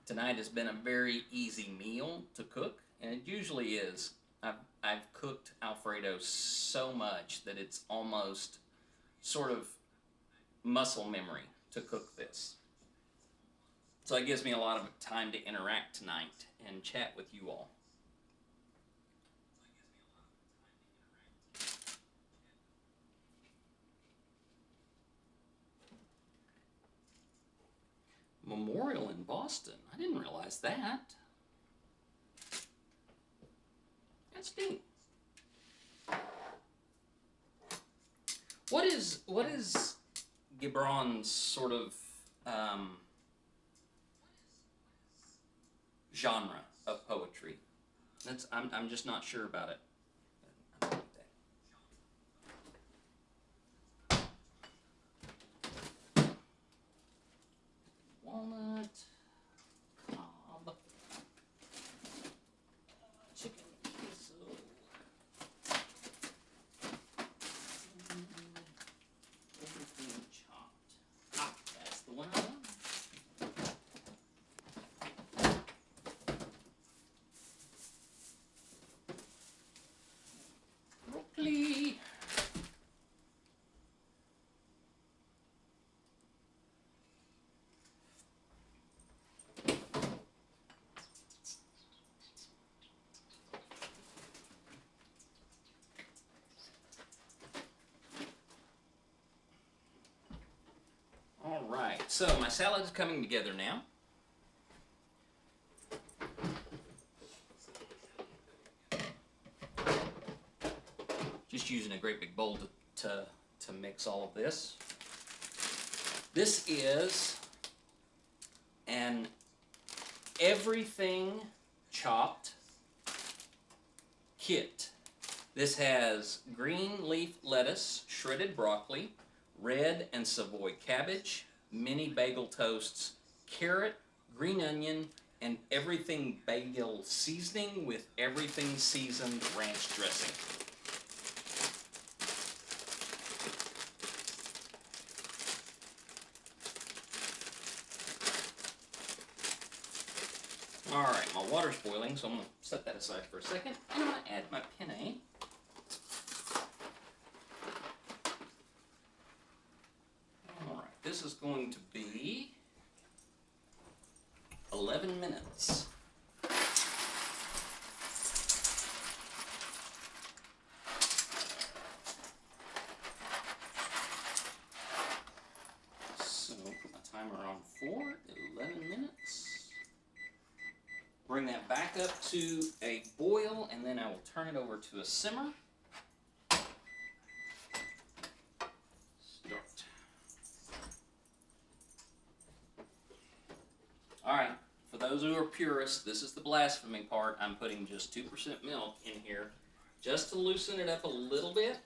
Tonight has been a very easy meal to cook, and it usually is. I've cooked Alfredo so much that it's almost sort of muscle memory to cook this. So it gives me a lot of time to interact tonight and chat with you all. Memorial in Boston. I didn't realize that. That's neat. What is Gibran's sort of genre of poetry? I'm just not sure about it. Walnut, cob, chicken queso, everything chopped. Ah, that's the one I want. Broccoli. Alright, so my salad is coming together now. Just using a great big bowl to mix all of this. This is an everything chopped kit. This has green leaf lettuce, shredded broccoli, red and Savoy cabbage, mini bagel toasts, carrot, green onion, and everything bagel seasoning with everything seasoned ranch dressing. Alright, my water's boiling, so I'm going to set that aside for a second, and I'm going to add my penne. Alright, this is going to be 11 minutes. So, put my timer on for 11 minutes. Bring that back up to a boil, and then I will turn it over to a simmer. Start. Alright, for those who are purists, this is the blasphemy part. I'm putting just 2% milk in here just to loosen it up a little bit,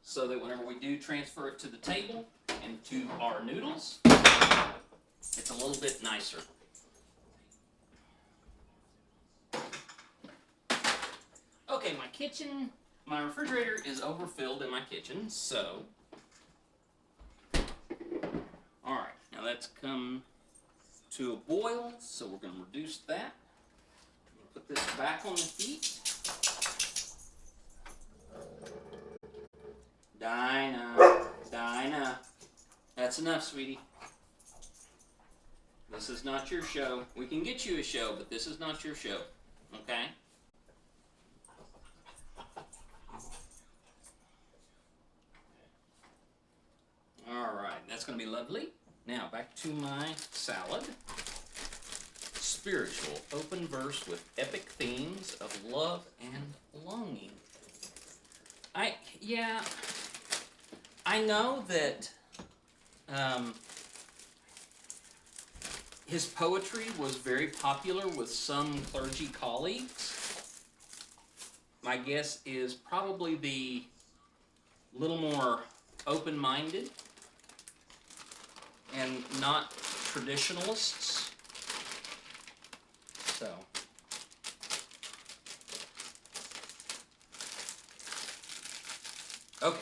so that whenever we do transfer it to the table and to our noodles, it's a little bit nicer. Okay, my refrigerator is overfilled in my kitchen, so. Alright, now that's come to a boil, so we're going to reduce that. Put this back on the heat. Dinah, that's enough, sweetie. This is not your show. We can get you a show, but this is not your show, okay? that's going to be lovely. Now, back to my salad. Spiritual, open verse with epic themes of love and longing. I know that his poetry was very popular with some clergy colleagues. My guess is probably be a little more open-minded and not traditionalists. So, okay.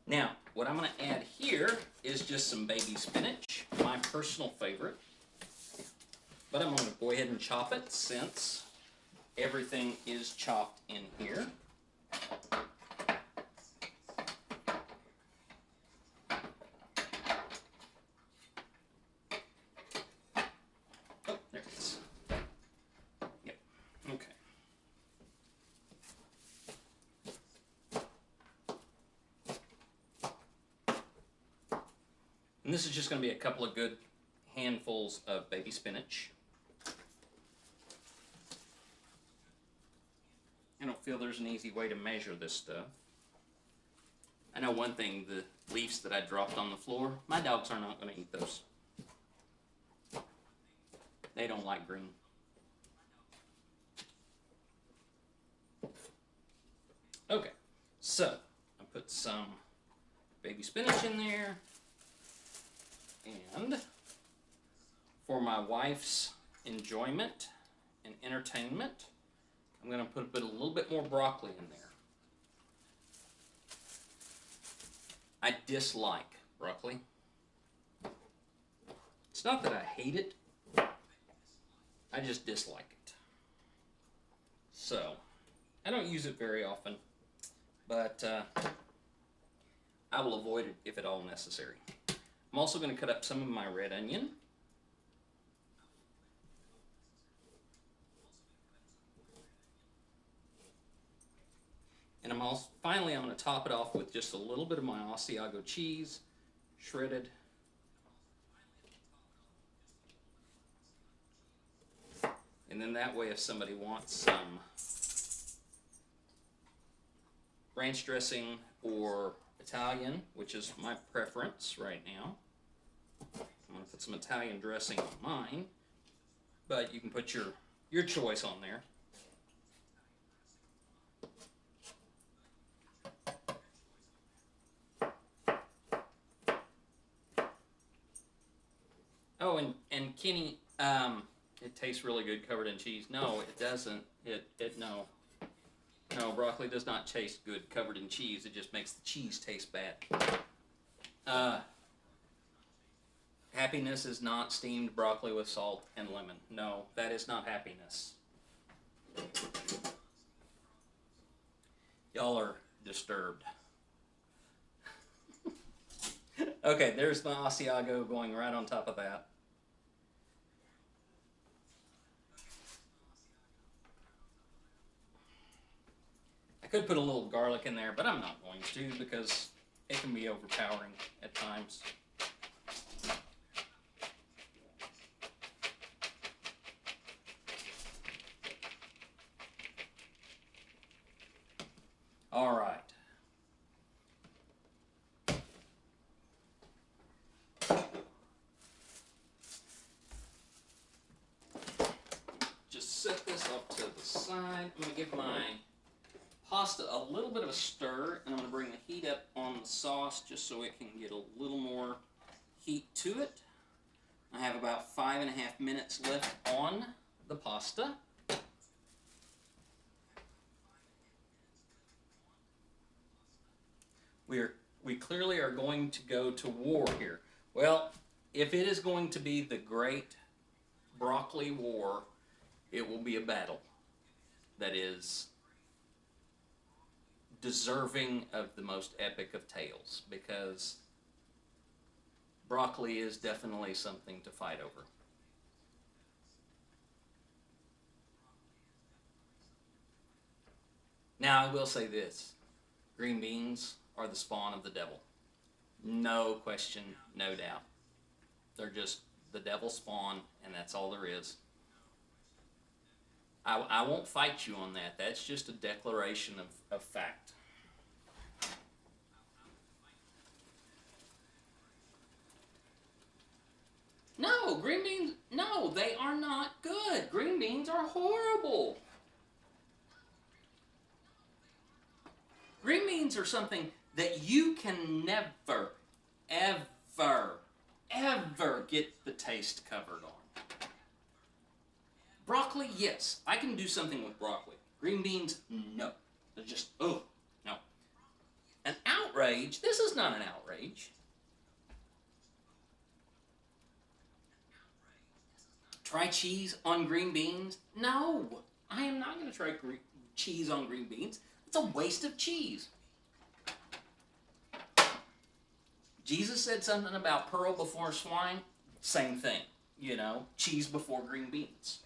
Now, what I'm going to add here is just some baby spinach, my personal favorite. But I'm going to go ahead and chop it since everything is chopped in here. Oh, there it is. Yep. Okay. And this is just going to be a couple of good handfuls of baby spinach. I don't feel there's an easy way to measure this stuff. I know one thing, the leaves that I dropped on the floor, my dogs are not going to eat those. They don't like green. Okay, so I put some baby spinach in there. And for my wife's enjoyment and entertainment, I'm going to put a little bit more broccoli in there. I dislike broccoli. It's not that I hate it, I just dislike it. So, I don't use it very often, but I will avoid it if at all necessary. I'm also going to cut up some of my red onion. And finally, I'm going to top it off with just a little bit of my Asiago cheese, shredded. And then that way, if somebody wants some ranch dressing or Italian, which is my preference right now, I'm going to put some Italian dressing on mine, but you can put your choice on there. Oh, and Kenny, it tastes really good covered in cheese. No, it doesn't. No, broccoli does not taste good covered in cheese. It just makes the cheese taste bad. Happiness is not steamed broccoli with salt and lemon. No, that is not happiness. Y'all are disturbed. Okay, there's my Asiago going right on top of that. I could put a little garlic in there, but I'm not going to because it can be overpowering at times. All right. Just set this up to the side. I'm going to give my pasta a little bit of a stir, and I'm going to bring the heat up on the sauce just so it can get a little more heat to it. I have about 5.5 minutes left on the pasta. We clearly are going to go to war here. Well, if it is going to be the great broccoli war, it will be a battle that is deserving of the most epic of tales, because broccoli is definitely something to fight over. Now, I will say this. Green beans are the spawn of the devil. No question, no doubt. They're just the devil spawn, and that's all there is. I won't fight you on that. That's just a declaration of fact. No, green beans, no, they are not good. Green beans are horrible. Green beans are something that you can never, ever, ever get the taste covered on. Broccoli, yes, I can do something with broccoli. Green beans, no. They're just, oh, no. An outrage? This is not an outrage. Try cheese on green beans? No, I am not going to try cheese on green beans. It's a waste of cheese. Jesus said something about pearl before swine. Same thing, cheese before green beans.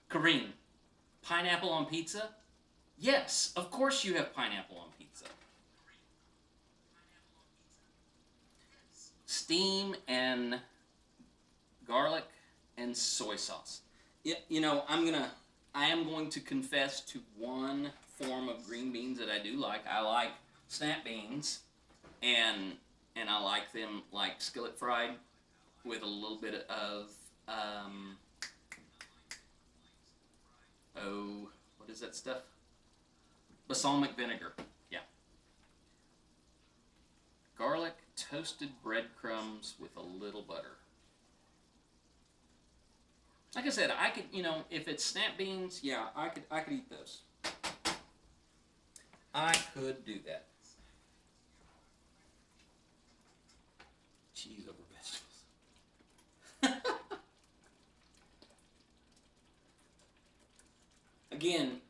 Kareem, pineapple on pizza? Yes, of course you have pineapple on pizza. Steam and garlic and soy sauce. Yeah, I am going to confess to one form of green beans that I do like. I like snap beans, and I like them like skillet fried with a little bit of what is that stuff? Balsamic vinegar. Yeah. Garlic, toasted breadcrumbs with a little butter. Like I said, I could, if it's snap beans, yeah, I could eat those. I could do that. Cheese over vegetables. Again,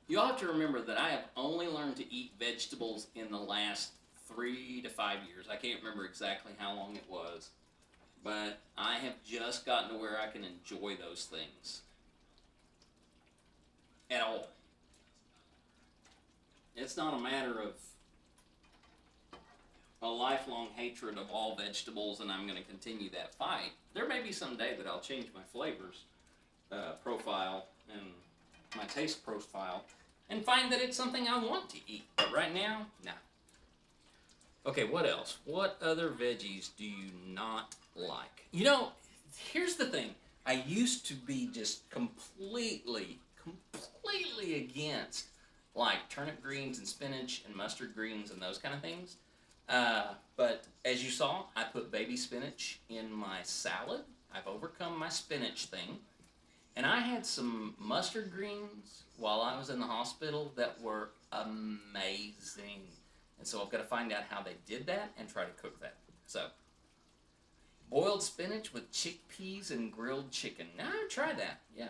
you have to remember that I have only learned to eat vegetables in the last 3 to 5 years. I can't remember exactly how long it was, but I have just gotten to where I can enjoy those things at all. It's not a matter of a lifelong hatred of all vegetables and I'm going to continue that fight. There may be some day that I'll change my flavors profile and my taste profile and find that it's something I want to eat. But right now, no. Okay, what else? What other veggies do you not like? Here's the thing. I used to be just completely against like turnip greens and spinach and mustard greens and those kind of things. But as you saw, I put baby spinach in my salad. I've overcome my spinach thing. And I had some mustard greens while I was in the hospital that were amazing. And so I've got to find out how they did that and try to cook that. So, boiled spinach with chickpeas and grilled chicken. Now, try that. Yeah.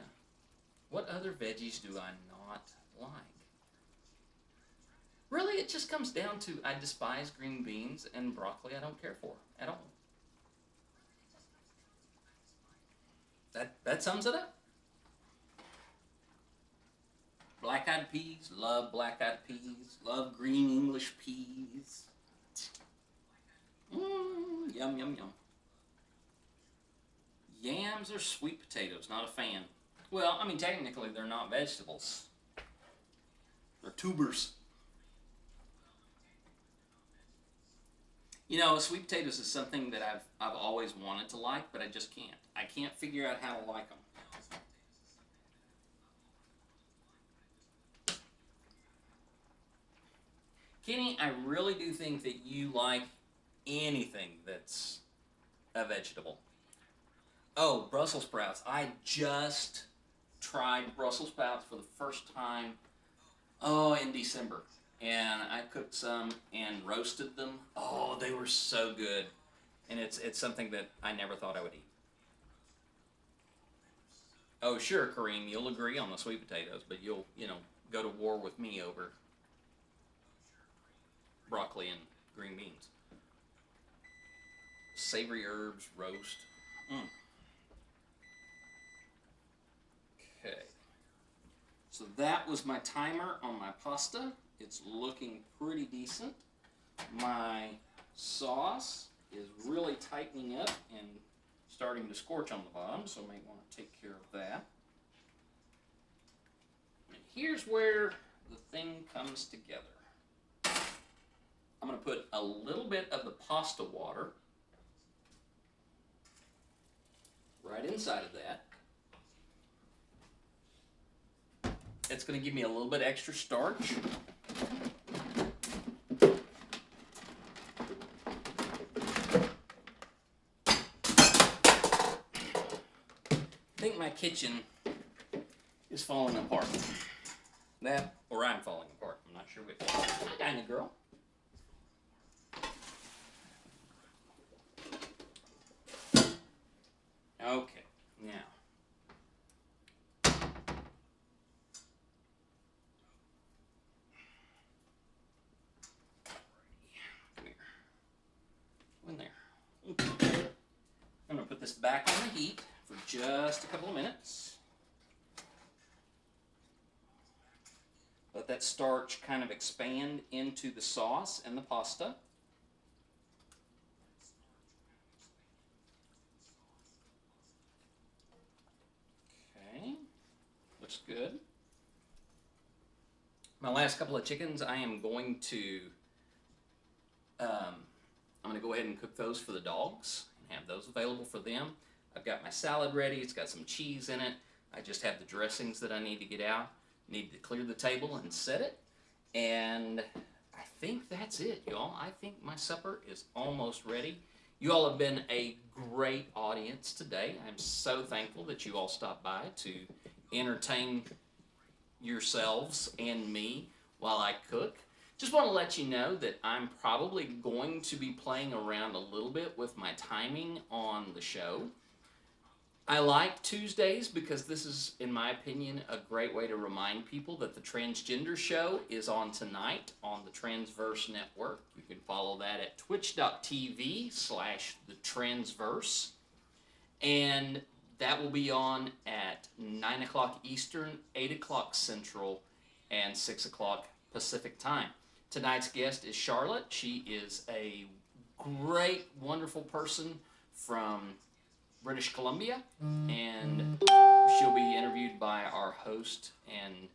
What other veggies do I not like? Really, it just comes down to I despise green beans and broccoli I don't care for at all. That sums it up. Black-eyed peas, love black-eyed peas, love green English peas. Yum, yum, yum. Yams or sweet potatoes, not a fan. Well, technically they're not vegetables. They're tubers. Sweet potatoes is something that I've always wanted to like, but I just can't. I can't figure out how to like them. Kenny, I really do think that you like anything that's a vegetable. Oh, Brussels sprouts. I just tried Brussels sprouts for the first time, in December. And I cooked some and roasted them. Oh, they were so good. And it's something that I never thought I would eat. Oh, sure, Kareem, you'll agree on the sweet potatoes, but you'll, go to war with me over broccoli and green beans. Savory herbs, roast. Okay. So that was my timer on my pasta. It's looking pretty decent. My sauce is really tightening up and starting to scorch on the bottom, so I might want to take care of that. And here's where the thing comes together. I'm going to put a little bit of the pasta water right inside of that. It's going to give me a little bit extra starch. I think my kitchen is falling apart. That, or I'm falling apart. I'm not sure which. Kind of girl. Okay, now. Come here. Go in there. Okay. I'm going to put this back on the heat for just a couple of minutes. Let that starch kind of expand into the sauce and the pasta. Okay, looks good. My last couple of chickens, I am going to I'm going to go ahead and cook those for the dogs and have those available for them. I've got my salad ready. It's got some cheese in it. I just have the dressings that I need to get out. Need to clear the table and set it. And I think that's it, y'all. I think my supper is almost ready. You all have been a great audience today. I'm so thankful that you all stopped by to entertain yourselves and me while I cook. Just want to let you know that I'm probably going to be playing around a little bit with my timing on the show. I like Tuesdays because this is, in my opinion, a great way to remind people that the Transgender Show is on tonight on the Transverse Network. You can follow that at twitch.tv/thetransverse. And that will be on at 9 o'clock Eastern, 8 o'clock Central, and 6 o'clock Pacific time. Tonight's guest is Charlotte. She is a great, wonderful person from British Columbia, and she'll be interviewed by our host and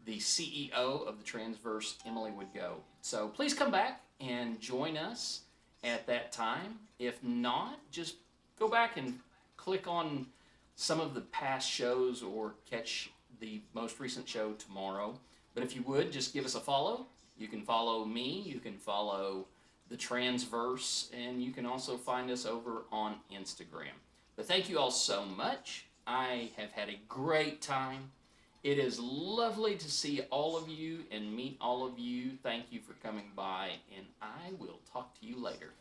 the CEO of the Transverse, Emily Would Go. So please come back and join us at that time. If not, just go back and click on some of the past shows or catch the most recent show tomorrow. But if you would, just give us a follow. You can follow me, you can follow the Transverse, and you can also find us over on Instagram. But thank you all so much. I have had a great time. It is lovely to see all of you and meet all of you. Thank you for coming by, and I will talk to you later.